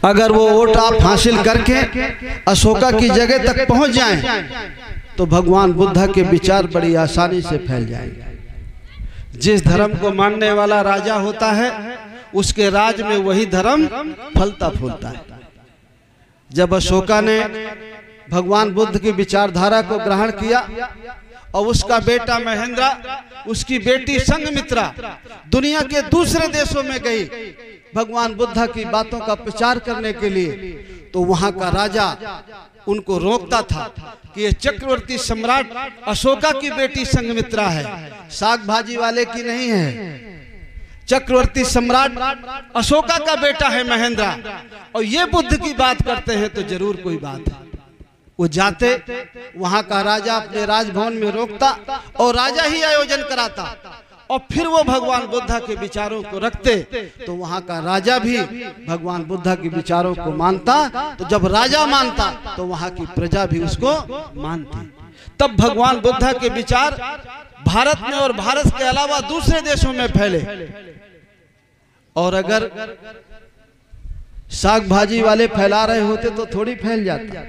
अगर वो वोट आप हासिल करके अशोका की जगह तक पहुंच जाएं तो भगवान बुद्ध के विचार बड़ी आसानी से फैल जाएंगे। जिस धर्म को मानने वाला राजा होता है उसके राज में वही धर्म फलता फूलता है। जब अशोका ने भगवान बुद्ध की विचारधारा को ग्रहण किया और उसका बेटा महेंद्र, उसकी बेटी संघमित्रा दुनिया के दूसरे देशों में गई भगवान बुद्ध की बातों का प्रचार करने के लिए, तो वहां का राजा उनको रोकता था कि ये चक्रवर्ती सम्राट अशोका की बेटी संघमित्रा है, साग भाजी वाले की नहीं है। चक्रवर्ती सम्राट अशोका का बेटा है महेंद्र, और ये बुद्ध की बात करते हैं तो जरूर कोई बात है। वो जाते, वहां का राजा अपने राजभवन में रोकता और राजा ही आयोजन कराता, और फिर वो भगवान बुद्ध के विचारों को रखते तो वहां का राजा भी भगवान बुद्ध के विचारों को मानता। तो जब राजा मानता तो वहां की प्रजा भी उसको मानती। तब भगवान बुद्ध के विचार भारत में और भारत के अलावा दूसरे देशों में फैले। और अगर साग भाजी वाले फैला रहे होते तो थोड़ी फैल जाता।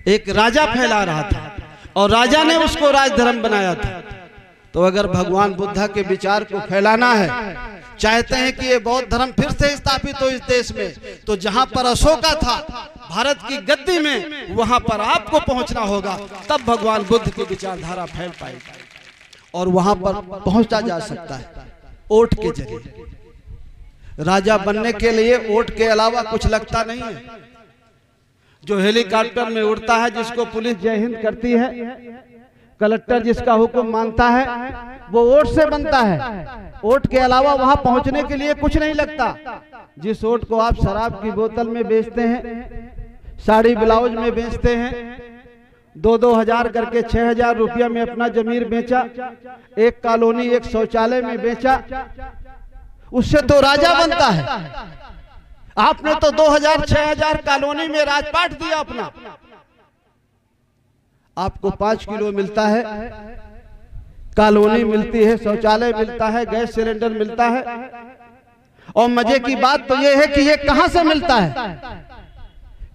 एक राजा फैला रहा था और राजा ने उसको राजधर्म बनाया था। तो अगर भगवान बुद्ध के विचार को फैलाना है, चाहते हैं कि ये बौद्ध धर्म फिर से स्थापित हो इस देश में, तो जहां पर अशोका था भारत की गद्दी में, वहां पर आपको पहुंचना होगा। तब भगवान बुद्ध की विचारधारा फैल पाएगी और वहां पर पहुंचा जा सकता है वोट के जरिए। राजा बनने के लिए वोट के अलावा कुछ लगता नहीं है। जो हेलीकॉप्टर में उड़ता है, जिसको पुलिस जय हिंद करती है, कलेक्टर जिसका हुक्म मानता है, वो वोट से बनता है। वोट के अलावा वहां पहुंचने के लिए कुछ नहीं लगता। जिस वोट को आप शराब की बोतल में बेचते हैं, साड़ी ब्लाउज में बेचते हैं, 2-2 हजार करके 6,000 रुपया में अपना जमीन बेचा, एक कॉलोनी एक शौचालय में बेचा, उससे तो राजा बनता है। आपने तो 2,000-6,000 कॉलोनी में राजपाट दिया अपना। आपको 5 किलो मिलता है, कॉलोनी मिलती है, शौचालय मिलता है, गैस सिलेंडर मिलता है। और मजे की बात तो ये है कि ये कहां से मिलता है?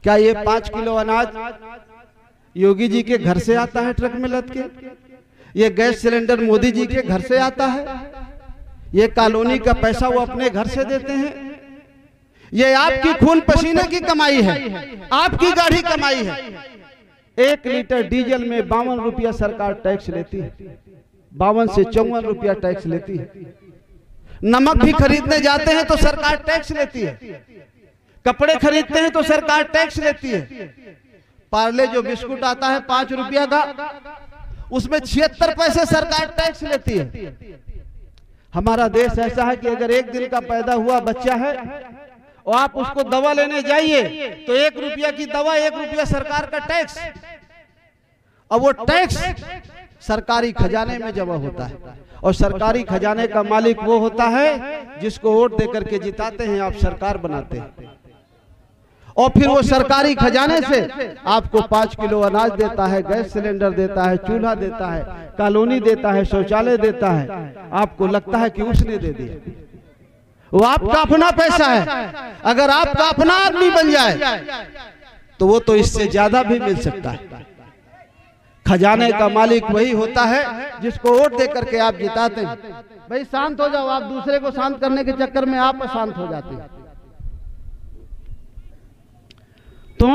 क्या ये 5 किलो अनाज योगी जी के घर से आता है ट्रक में लद के? ये गैस सिलेंडर मोदी जी के घर से आता है? ये कॉलोनी का पैसा वो अपने घर से देते हैं? ये आपकी खून पसीने की कमाई है, आपकी गाढ़ी कमाई है। 1 लीटर डीजल में 52 रुपया सरकार टैक्स लेती है, 52 से 54 रुपया टैक्स लेती है। नमक भी खरीदने जाते हैं तो सरकार टैक्स लेती है, कपड़े खरीदते हैं तो सरकार टैक्स लेती है। पार्ले जो बिस्कुट आता है 5 रुपया का, उसमें 76 पैसे सरकार टैक्स लेती है। हमारा देश ऐसा है कि अगर 1 दिन का पैदा हुआ बच्चा है और आप उसको दवा लेने जाइए तो 1 रुपया की दवा, 1 रुपया सरकार का टैक्स। और वो टैक्स सरकारी खजाने में जमा होता है, और सरकारी खजाने का मालिक वो होता है जिसको वोट देकर के जिताते हैं, आप सरकार बनाते हैं। और फिर वो सरकारी खजाने से आपको 5 किलो अनाज देता है, गैस सिलेंडर देता है, चूल्हा देता है, कॉलोनी देता है, शौचालय देता है। आपको लगता है कि उसने दे दिया, वो आपका अपना पैसा है। अगर आपका अपना आदमी बन जाए तो वो तो इससे ज्यादा भी मिल सकता है। खजाने का मालिक वही होता है जिसको वोट देकर के आप जिताते हैं। भाई शांत हो जाओ, आप दूसरे को शांत करने के चक्कर में आप अशांत हो जाते हैं। तो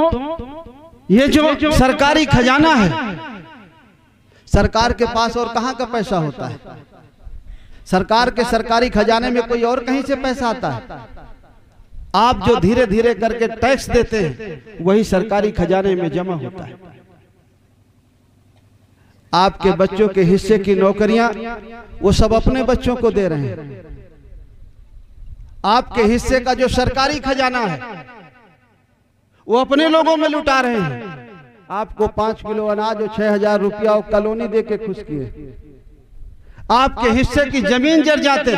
ये जो सरकारी खजाना है, सरकार के पास और कहां का पैसा होता है? सरकार के सरकारी खजाने में कोई और कहीं से पैसा आता है? आप जो धीरे धीरे करके टैक्स देते हैं वही सरकारी खजाने में जमा होता है। आपके बच्चों के हिस्से की नौकरियां वो सब अपने बच्चों को दे रहे हैं। आपके हिस्से का जो सरकारी खजाना है वो अपने लोगों में लुटा रहे हैं। आपको 5 किलो अनाज और 6,000 रुपया और कॉलोनी दे के खुश किए। आपके हिस्से की जमीन जर जाते,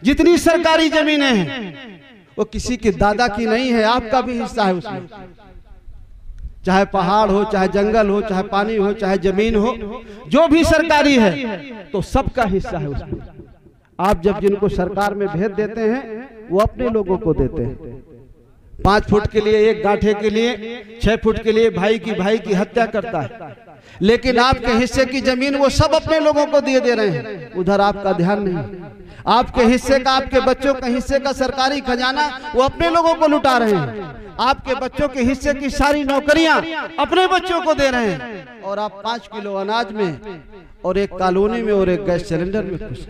जितनी सरकारी जमीनें हैं वो किसी के दादा की नहीं है, आपका भी हिस्सा है उसमें। चाहे पहाड़ हो, चाहे जंगल हो, चाहे पानी हो, चाहे जमीन हो, जो भी सरकारी है तो सबका हिस्सा है उसमें। आप जब जिनको सरकार में भेज देते हैं वो अपने लोगों को देते हैं। 5 फुट के लिए, 1 गांठे के लिए, 6 फुट के लिए भाई की हत्या करता है। लेकिन आपके हिस्से की जमीन वो सब अपने लोगों को दे रहे हैं, उधर आपका ध्यान नहीं। आपके हिस्से का, आपके बच्चों के हिस्से का सरकारी खजाना वो अपने लोगों को लुटा रहे हैं। आपके बच्चों के हिस्से की सारी नौकरियां अपने बच्चों को दे रहे हैं, और आप 5 किलो अनाज में और 1 कॉलोनी में और 1 गैस सिलेंडर में खुश।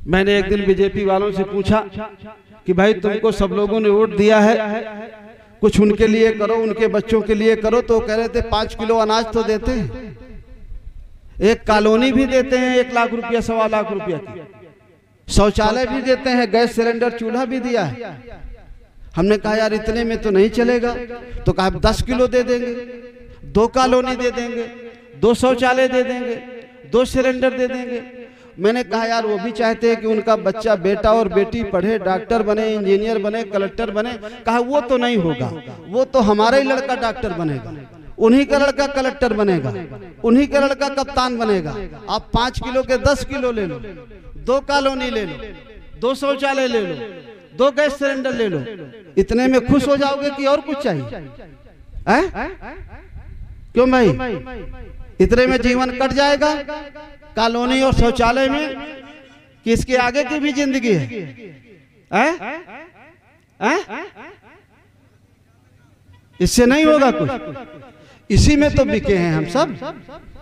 मैंने एक दिन बीजेपी वालों से पूछा कि भाई तुमको सब लोगों ने वोट दिया है, कुछ उनके लिए करो, उनके बच्चों के लिए करो। तो कह रहे थे 5 किलो अनाज तो देते हैं, 1 कॉलोनी भी देते हैं 1 लाख रुपया, 1.25 लाख रुपया की, शौचालय भी देते हैं, गैस सिलेंडर चूल्हा भी दिया है। हमने कहा यार इतने में तो नहीं चलेगा। तो कहा 10 किलो दे देंगे, 2 कॉलोनी दे देंगे, 2 शौचालय दे देंगे, 2 सिलेंडर दे देंगे। मैंने कहा यार वो भी चाहते हैं कि उनका बच्चा, बेटा और बेटी पढ़े, डॉक्टर बने, इंजीनियर बने, कलेक्टर बने। कहा वो तो नहीं होगा, वो तो हमारा ही लड़का डॉक्टर बनेगा, उन्हीं का लड़का कलेक्टर बनेगा, उन्हीं का लड़का कप्तान बनेगा। आप 5 किलो के 10 किलो ले लो, 2 कॉलोनी ले लो, 2 शौचालय ले लो, 2 गैस सिलेंडर ले लो, इतने में खुश हो जाओगे कि और कुछ चाहिए? क्यों भाई? इतने में जीवन कट जाएगा कॉलोनी और शौचालय में, कि इसके आगे की भी जिंदगी है? इससे नहीं होगा कुछ। इसी में तो बिके हैं हम सब,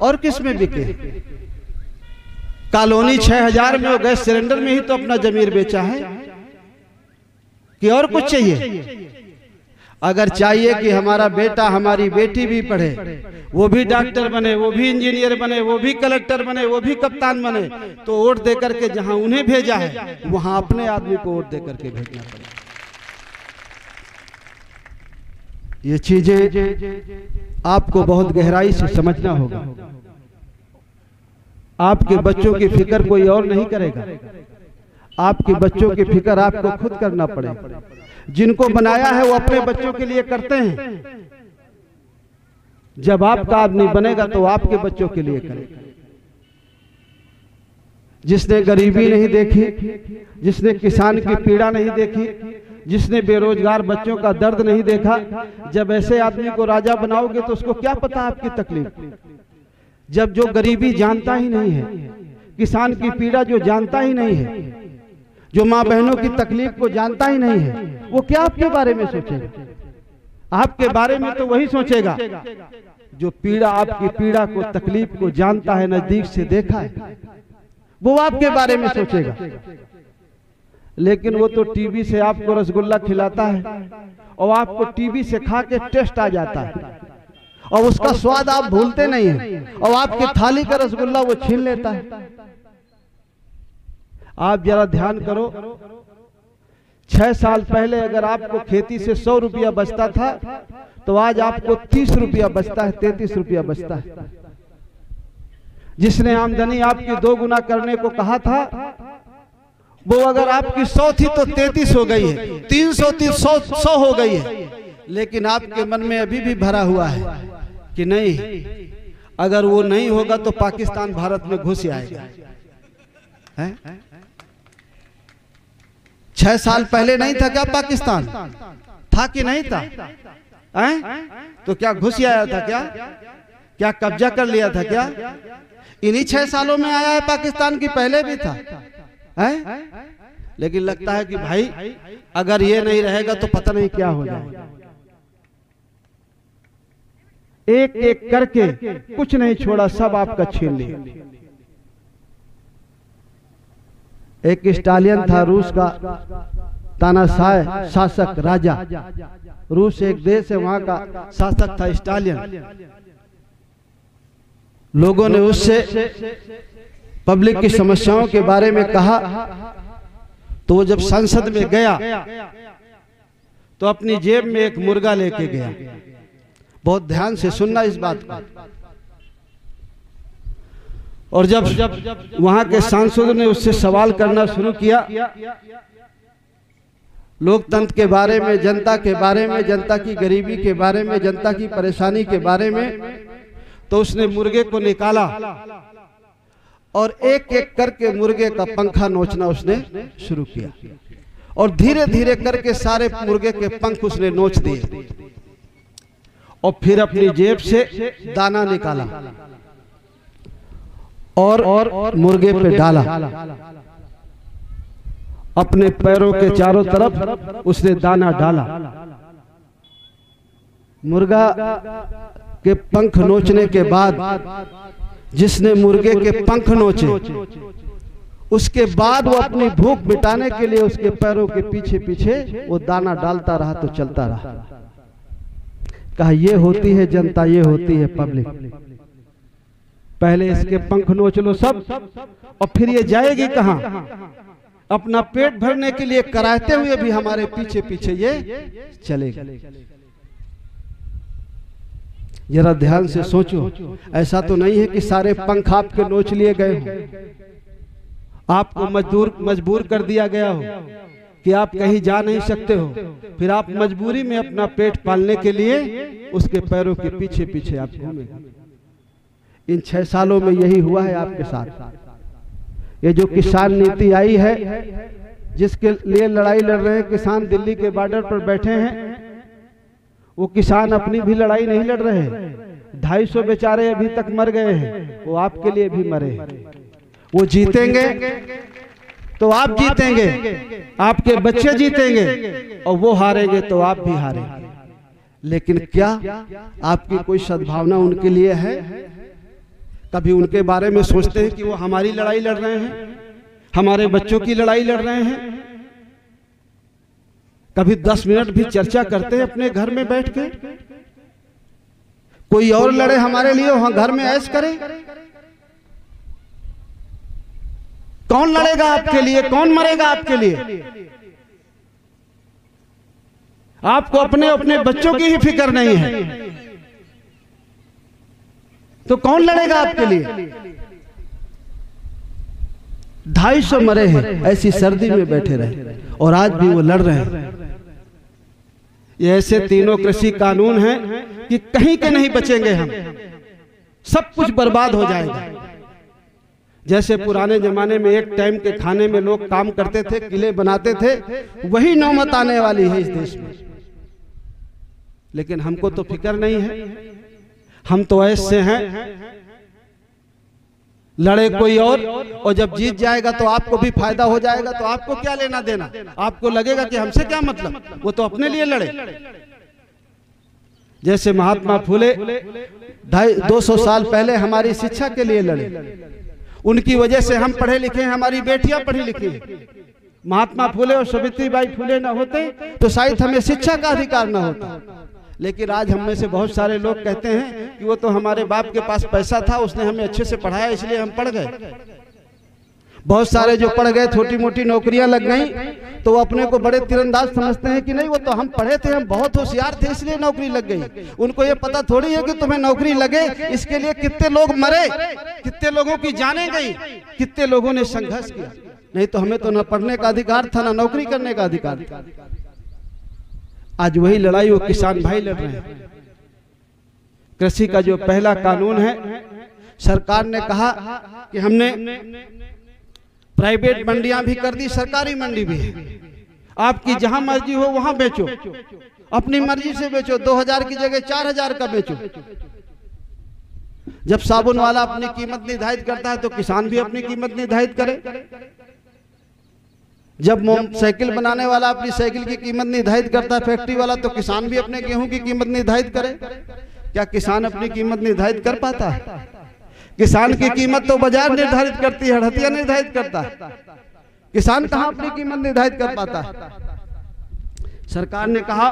और किस में बिके? कॉलोनी 6000 में और गैस सिलेंडर में ही तो अपना जमीर बेचा है, कि और कुछ चाहिए? अगर चाहिए कि हमारा बेटा, हमारी बेटी भी पढ़े, वो भी डॉक्टर बने, वो भी इंजीनियर बने, वो भी कलेक्टर बने, वो भी कप्तान बने, तो वोट दे करके जहां उन्हें भेजा है वहां अपने आदमी को वोट दे करके भेजना पड़ेगा। ये चीजें आपको बहुत गहराई से समझना होगा। आपके बच्चों की फिक्र कोई और नहीं करेगा, आपके बच्चों की फिक्र आपको खुद करना पड़ेगा। जिनको बनाया है वो अपने बच्चों के लिए करते हैं। जब आपका आदमी बनेगा तो आपके बच्चों के लिए करेगा। जिसने गरीबी नहीं देखी, जिसने किसान की पीड़ा नहीं देखी, जिसने बेरोजगार बच्चों का दर्द नहीं देखा, जब ऐसे आदमी को राजा बनाओगे तो उसको क्या पता आपकी तकलीफ। जब जो गरीबी जानता ही नहीं है, किसान की पीड़ा जो जानता ही नहीं है, जो माँ बहनों की तकलीफ को जानता ही नहीं है, वो क्या आपके बारे में सोचेगा? आपके बारे में तो वही सोचेगा जो पीड़ा, आपकी पीड़ा को, तकलीफ को जानता है, नजदीक से देखा है, वो आपके बारे में सोचेगा। लेकिन वो तो टीवी से आपको रसगुल्ला खिलाता है और आपको टीवी से खा के टेस्ट आ जाता है और उसका स्वाद आप भूलते नहीं हैं, और आपकी थाली का रसगुल्ला वो छीन लेता है। आप जरा ध्यान करो, 6 साल पहले अगर आपको खेती से 100 रुपया बचता था तो आज आपको 30 रुपया बचता है, 33 रुपया बचता है। जिसने आमदनी आपकी 2 गुना करने को कहा था, वो अगर आपकी 100 थी तो 33 हो गई है, 300 थी 100 हो गई है। लेकिन आपके मन में अभी भी भरा हुआ है कि नहीं, अगर वो नहीं होगा तो पाकिस्तान भारत में घुस आएगा। 6 साल पहले नहीं था क्या पाकिस्तान? था कि नहीं था? तो क्या घुस आया था? क्या कब्जा कर लिया था? क्या इन्हीं 6 सालों में आया है पाकिस्तान की? पहले भी था? लेकिन लगता है कि भाई अगर ये नहीं रहेगा तो पता नहीं क्या हो जाएगा। एक एक करके कुछ नहीं छोड़ा, सब आपका छीन लिया। एक स्टालियन था, रूस का तानाशाह शासक राजा। रूस एक देश है, वहां का शासक था स्टालियन। लोगों ने उससे पब्लिक की समस्याओं के बारे में कहा, तो वो जब संसद में गया तो अपनी जेब में एक मुर्गा लेके गया। बहुत ध्यान से सुनना इस बात को। और जब वहां के सांसदों ने उससे सवाल करना शुरू किया, लोकतंत्र के बारे में, जनता के बारे में, जनता की गरीबी के बारे में, जनता की परेशानी के बारे में, तो उसने मुर्गे को निकाला और एक एक करके मुर्गे का पंखा नोचना उसने शुरू किया। और धीरे धीरे करके सारे मुर्गे के पंख उसने नोच दिए और फिर अपनी जेब से दाना निकाला और मुर्गे पे डाला। अपने पैरों के चारों तरफ उसने दाना डाला। मुर्गा के पंख नोचने के बाद जिसने मुर्गे के पंख नोचे, उसके बाद वो अपनी भूख मिटाने के लिए उसके पैरों के पीछे पीछे वो दाना डालता रहा तो चलता रहा। कहा ये होती है जनता, ये होती है पब्लिक। पहले इसके पंख नोच लो सब, और फिर ये जाएगी कहां? अपना पेट भरने के लिए कराते हुए भी हमारे पीछे पीछे ये चलेगी। जरा ध्यान से सोचो, ऐसा तो नहीं है कि सारे पंख आपके नोच लिए गए हो, आपको मजबूर कर दिया गया हो कि आप कहीं जा नहीं सकते हो, फिर आप मजबूरी में अपना पेट पालने के लिए उसके पैरों के पीछे पीछे आप घूमे। इन 6 सालों में यही हुआ है आपके साथ। ये जो किसान नीति आई है, जिसके लिए लड़ाई लड़ रहे हैं किसान, दिल्ली के बॉर्डर पर बैठे हैं, वो किसान अपनी भी लड़ाई नहीं लड़ रहे। 250 बेचारे अभी तक मर गए हैं, वो आपके लिए भी मरे। वो जीतेंगे तो आप जीतेंगे, आपके बच्चे जीतेंगे, और वो हारेंगे तो आप भी हारेंगे। लेकिन क्या आपकी कोई सद्भावना उनके लिए है? कभी उनके बारे में सोचते हैं कि वो हमारी लड़ाई लड़ रहे हैं, हमारे बच्चों की लड़ाई लड़ रहे हैं? कभी 10 मिनट भी चर्चा करते हैं अपने घर में बैठ के? कोई और लड़े हमारे लिए, वहां घर में ऐश करे? कौन लड़ेगा आपके लिए? कौन मरेगा आपके लिए? आपको अपने अपने बच्चों की ही फिक्र नहीं है, तो कौन लड़ेगा आपके लिए? 250 मरे हैं ऐसी सर्दी में बैठे रहे, और आज भी वो लड़ रहे हैं। ये ऐसे तीनों कृषि कानून हैं कि कहीं के नहीं बचेंगे हम, सब कुछ बर्बाद हो जाएगा। जैसे पुराने जमाने में एक टाइम के खाने में लोग काम करते थे, किले बनाते थे, वही नौबत आने वाली है इस देश में। लेकिन हमको तो फिक्र नहीं है, हम तो ऐसे हैं, लड़े कोई और जब जीत जाएगा तो आपको भी फायदा हो जाएगा, तो आपको क्या लेना देना? आपको लगेगा कि हमसे क्या मतलब, वो तो अपने लिए लड़े। जैसे महात्मा फुले 250 साल पहले हमारी शिक्षा के लिए लड़े, उनकी वजह से हम पढ़े लिखे हैं, हमारी बेटियां पढ़ी लिखी हैं। महात्मा फुले और सावित्रीबाई फुले न होते तो शायद हमें शिक्षा का अधिकार न होता। लेकिन आज हम में से बहुत सारे लोग कहते हैं कि वो तो हमारे बाप के पास पैसा था, उसने हमें अच्छे से पढ़ाया, इसलिए हम पढ़ गए। बहुत सारे जो पढ़ गए, छोटी मोटी नौकरियां लग गई, तो वो अपने को बड़े तीरंदाज समझते हैं कि नहीं, वो तो हम पढ़े थे, हम बहुत होशियार थे, इसलिए नौकरी लग गई। उनको ये पता थोड़ी है कि तुम्हें नौकरी लगे इसके लिए कितने लोग मरे, कितने लोगों की जानें गई, कितने लोगों ने संघर्ष किया। नहीं तो हमें तो न पढ़ने का अधिकार था, न नौकरी करने का अधिकार था। आज वही लड़ाई वो किसान भाई लड़ रहे हैं। कृषि का जो पहला कानून है, सरकार ने कहा कि हमने प्राइवेट मंडियां भी कर दी, सरकारी मंडी भी है, आपकी जहां मर्जी हो वहां बेचो, अपनी मर्जी से बेचो, 2000 की जगह 4000 का बेचो। जब साबुन वाला अपनी कीमत निर्धारित करता है तो किसान भी अपनी कीमत निर्धारित करे। जब साइकिल बनाने वाला अपनी साइकिल की कीमत निर्धारित करता है, फैक्ट्री वाला, तो किसान भी अपने गेहूं की कीमत निर्धारित करे। क्या किसान अपनी कीमत निर्धारित कर पाता है? किसान की कीमत तो बाजार निर्धारित करती है, हड़तिया निर्धारित करता है। किसान कहां अपनी कीमत निर्धारित कर पाता है? सरकार ने कहा,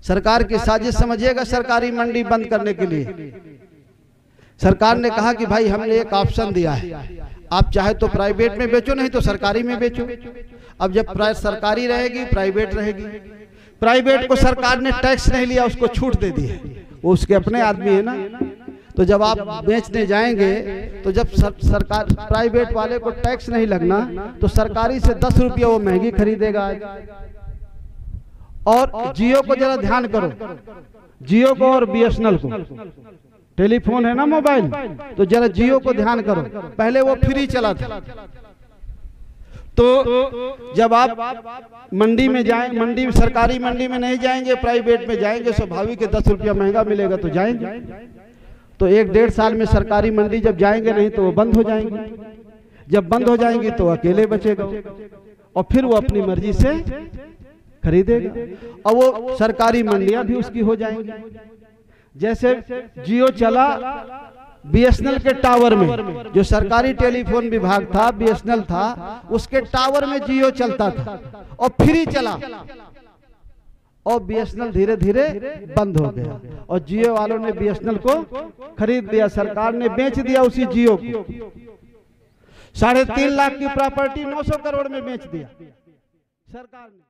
सरकार की साजिश समझिएगा सरकारी मंडी बंद करने के लिए। सरकार ने कहा कि भाई हमने एक ऑप्शन दिया है, आप चाहे तो प्राइवेट में बेचो, नहीं तो सरकारी में बेचो। अब जब सरकारी रहेगी, प्राइवेट रहेगी। प्राइवेट को सरकार ने टैक्स नहीं लिया, उसको छूट दे दी है, वो उसके अपने आदमी है ना। तो जब आप बेचने जाएंगे तो जब सरकार प्राइवेट वाले को टैक्स नहीं लगना, तो सरकारी से 10 रुपया वो महंगी खरीदेगा। और जियो को जरा ध्यान करो, जियो को और BSNL को, टेलीफोन है ना मोबाइल, तो जरा जियो को ध्यान करो, पहले वो फ्री चला था, तो जब आप मंडी में जाएं, मंडी सरकारी मंडी में नहीं जाएंगे, प्राइवेट में जाएंगे, स्वाभाविक है 10 रुपया महंगा मिलेगा तो जाएंगे। तो 1-1.5 साल में सरकारी मंडी जब जाएंगे नहीं तो वो बंद हो जाएंगी। जब बंद हो जाएंगी तो अकेले बचेगा और फिर वो अपनी मर्जी से खरीदेगा और वो सरकारी मंडियां भी उसकी हो जाएंगी। जैसे जियो चला बीएसएनएल के टावर में, जो सरकारी टेलीफोन विभाग था बीएसएनएल था, उसके टावर में जियो चलता था और फ्री चला और बीएसएनएल धीरे धीरे बंद हो गया और जियो वालों ने बीएसएनएल को खरीद लिया, सरकार ने बेच दिया उसी जियो को। 3.5 लाख की प्रॉपर्टी 900 करोड़ में बेच दिया सरकार ने।